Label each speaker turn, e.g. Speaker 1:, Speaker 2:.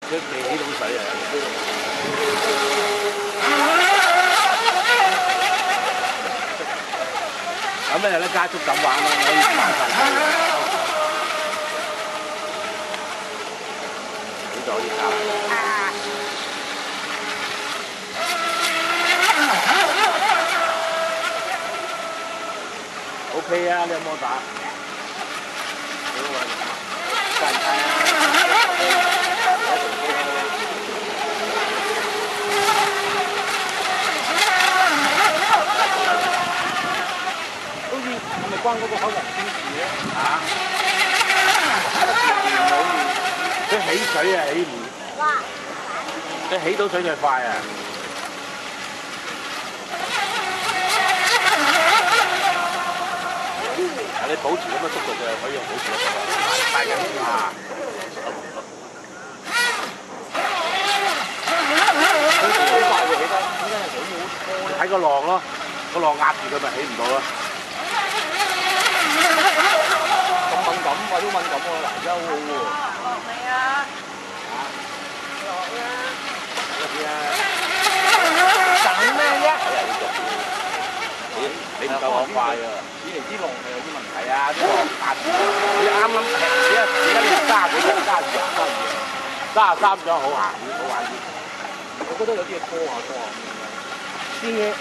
Speaker 1: 佢未起到水啊！咁咧有得加速咁玩咯，可以慢快啲。呢度可以加。OK 啊，你有冇打？幾好玩啊！真係啊！好似係咪關嗰個海洋公園咧？嚇！佢起水啊，起唔？佢起到水就快啊！你保持咁嘅速度就可以保持得到，大緊啊！佢好快會起得，點解係水好拖咧？睇個浪咯，個浪壓住佢咪起唔到咯。咁敏感，我都敏感喎，嗱，而家好好喎。落未啊？嚇？落啦！嗰啲啊！等咩啫？你唔夠我快啊！以前啲龍係有啲問題啊，啲浪壓住，你啱啱而家你32張好行啲，好玩啲。我覺得有啲嘢拖下拖下。啲嘢。